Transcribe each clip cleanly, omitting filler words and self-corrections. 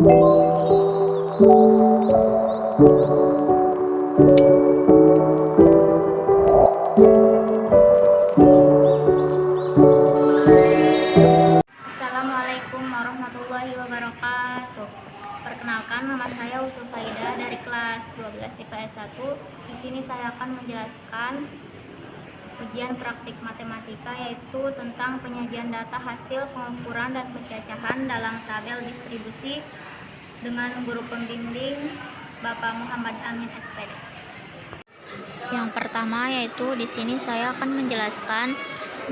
Assalamualaikum warahmatullahi wabarakatuh. Perkenalkan, nama saya Usul Faida dari kelas 12 IPS 1. Di sini saya akan menjelaskan ujian praktik matematika, yaitu tentang penyajian data hasil pengukuran dan pencacahan dalam tabel distribusi dengan guru pembimbing Bapak Muhammad Amin SPD. Yang pertama yaitu di sini saya akan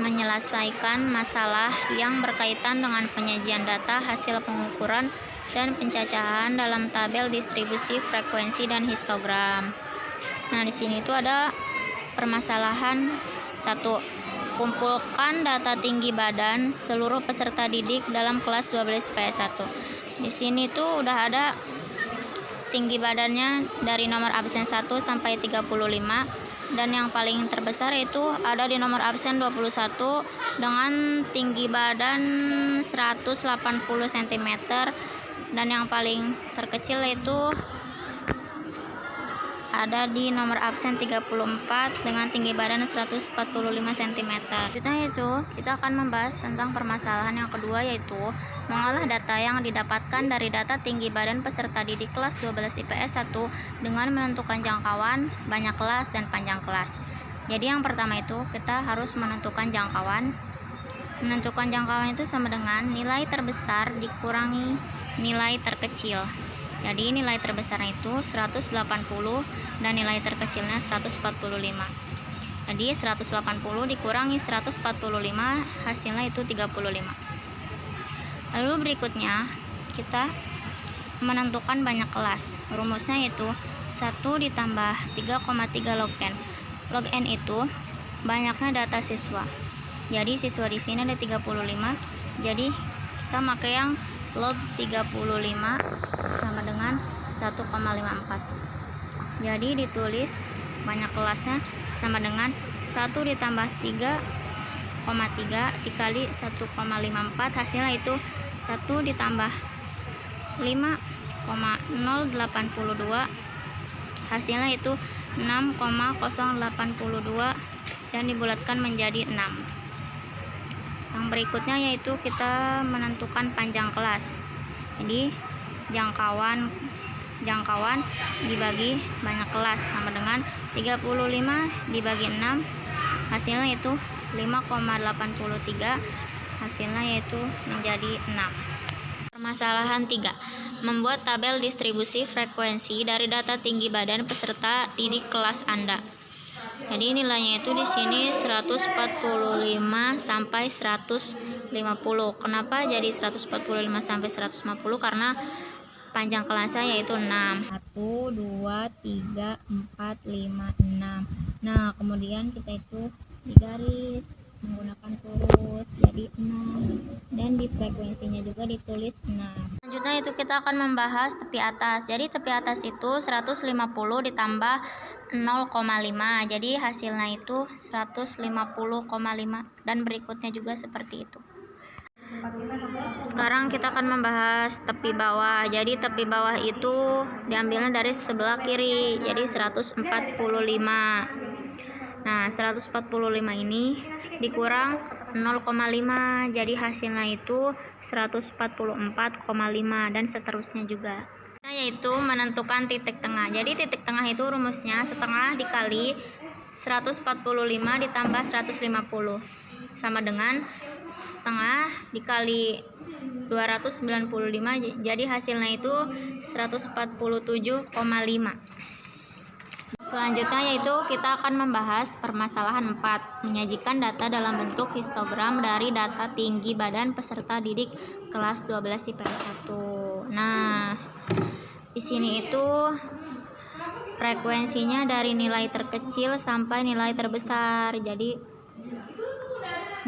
menyelesaikan masalah yang berkaitan dengan penyajian data hasil pengukuran dan pencacahan dalam tabel distribusi frekuensi dan histogram. Nah, di sini itu ada permasalahan 1. Kumpulkan data tinggi badan seluruh peserta didik dalam kelas 12 IPS 1. Di sini tuh udah ada tinggi badannya dari nomor absen 1 sampai 35, dan yang paling terbesar itu ada di nomor absen 21 dengan tinggi badan 180 cm, dan yang paling terkecil itu ada di nomor absen 34 dengan tinggi badan 145 cm. Selanjutnya itu kita akan membahas tentang permasalahan yang kedua, yaitu mengolah data yang didapatkan dari data tinggi badan peserta didik kelas 12 IPS 1 dengan menentukan jangkauan, banyak kelas, dan panjang kelas. Jadi yang pertama itu kita harus menentukan jangkauan. Menentukan jangkauan itu sama dengan nilai terbesar dikurangi nilai terkecil. Jadi nilai terbesarnya itu 180 dan nilai terkecilnya 145. Jadi 180 dikurangi 145 hasilnya itu 35. Lalu berikutnya kita menentukan banyak kelas. Rumusnya yaitu 1 ditambah 3,3 log n. Log n itu banyaknya data siswa. Jadi siswa di sini ada 35. Jadi kita pakai yang log 35 sama dengan 1,54. Jadi ditulis banyak kelasnya sama dengan 1 ditambah 3,3 dikali 1,54, hasilnya itu 1 ditambah 5,082, hasilnya itu 6,082 dan dibulatkan menjadi 6. Yang berikutnya yaitu kita menentukan panjang kelas. Jadi jangkauan dibagi banyak kelas sama dengan 35 dibagi 6, hasilnya itu 5,83, hasilnya yaitu menjadi 6. Permasalahan 3. Membuat tabel distribusi frekuensi dari data tinggi badan peserta didik kelas Anda. Jadi nilainya itu di sini 145 sampai 150. Kenapa jadi 145 sampai 150? Karena panjang kelasnya yaitu 6. 1 2 3 4 5 6. Nah, kemudian kita itu digaris menggunakan kurus jadi 6, dan di frekuensinya juga ditulis 6. Selanjutnya itu kita akan membahas tepi atas. Jadi tepi atas itu 150 ditambah 0,5, jadi hasilnya itu 150,5, dan berikutnya juga seperti itu. Sekarang kita akan membahas tepi bawah. Jadi tepi bawah itu diambilnya dari sebelah kiri, jadi 145. Nah, 145 ini dikurang 0,5, jadi hasilnya itu 144,5, dan seterusnya juga. Yaitu menentukan titik tengah. Jadi titik tengah itu rumusnya setengah dikali 145 ditambah 150 sama dengan setengah dikali 295, jadi hasilnya itu 147,5. Selanjutnya yaitu kita akan membahas permasalahan 4, menyajikan data dalam bentuk histogram dari data tinggi badan peserta didik kelas 12 IPS 1. Nah, di sini itu frekuensinya dari nilai terkecil sampai nilai terbesar. Jadi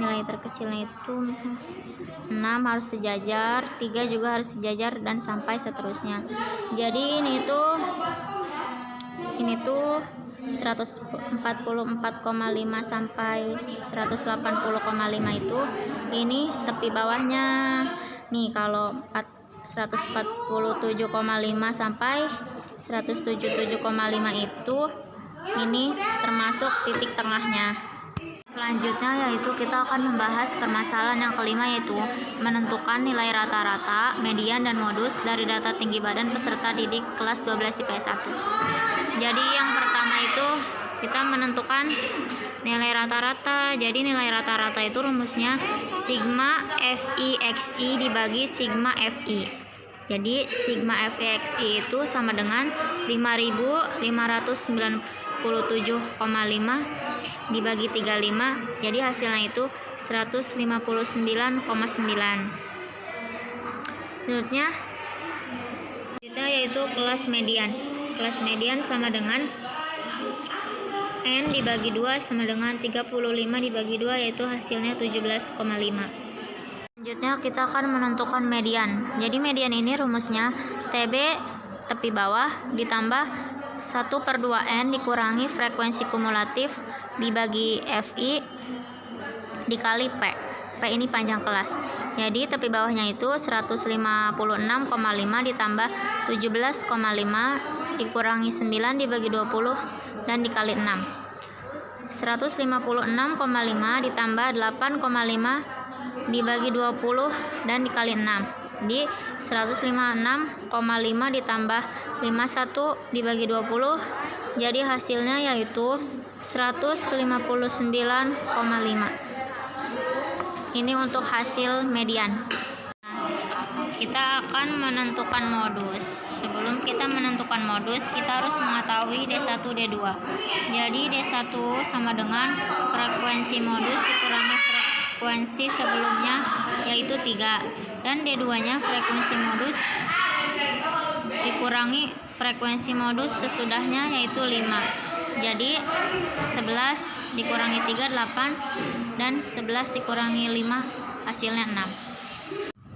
nilai terkecilnya itu misalnya 6 harus sejajar, 3 juga harus sejajar, dan sampai seterusnya. Jadi ini tuh 144,5 sampai 180,5 itu ini tepi bawahnya. Nih kalau 147,5 sampai 177,5 itu ini termasuk titik tengahnya. Selanjutnya yaitu kita akan membahas permasalahan yang kelima, yaitu menentukan nilai rata-rata, median, dan modus dari data tinggi badan peserta didik kelas 12 IPS 1. Jadi yang pertama itu kita menentukan nilai rata-rata. Jadi nilai rata-rata itu rumusnya sigma FIXI dibagi sigma FI. Jadi sigma FIXI itu sama dengan 5.597,5 dibagi 35, jadi hasilnya itu 159,9. Selanjutnya yaitu kelas median. Kelas median sama dengan N dibagi 2 sama dengan 35 dibagi 2, yaitu hasilnya 17,5. Selanjutnya kita akan menentukan median. Jadi median ini rumusnya TB tepi bawah ditambah 1/2N dikurangi frekuensi kumulatif dibagi FI dikali P. P ini panjang kelas. Jadi tepi bawahnya itu 156,5 ditambah 17,5 dikurangi 9 dibagi 20 dan dikali 6. 156,5 ditambah 8,5 dibagi 20 dan dikali 6. Di 156,5 ditambah 51 dibagi 20, jadi hasilnya yaitu 159,5. Ini untuk hasil median. Kita akan menentukan modus. Sebelum kita menentukan modus, kita harus mengetahui D1 D2. Jadi D1 sama dengan frekuensi modus dikurangi frekuensi sebelumnya, yaitu 3, dan D2-nya frekuensi modus dikurangi frekuensi modus sesudahnya, yaitu 5. Jadi 11 dikurangi 3 8, dan 11 dikurangi 5 hasilnya 6.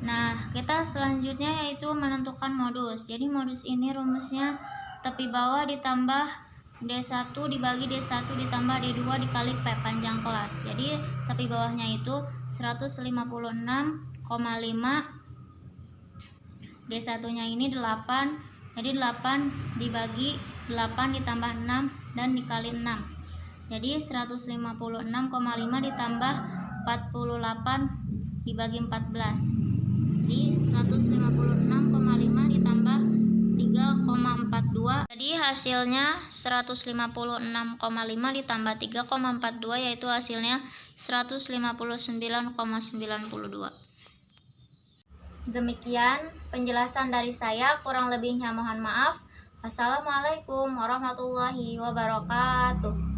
Nah, kita selanjutnya yaitu menentukan modus. Jadi modus ini rumusnya tepi bawah ditambah D1 dibagi D1 ditambah D2 dikali P panjang kelas. Jadi tepi bawahnya itu 156,5, D1-nya ini 8. Jadi 8 dibagi 8 ditambah 6 dan dikali 6. Jadi 156,5 ditambah 48 dibagi 14. Jadi 156,5 ditambah 3,42. Jadi hasilnya 156,5 ditambah 3,42, yaitu hasilnya 159,92. Demikian penjelasan dari saya, kurang lebihnya mohon maaf. Wassalamualaikum warahmatullahi wabarakatuh.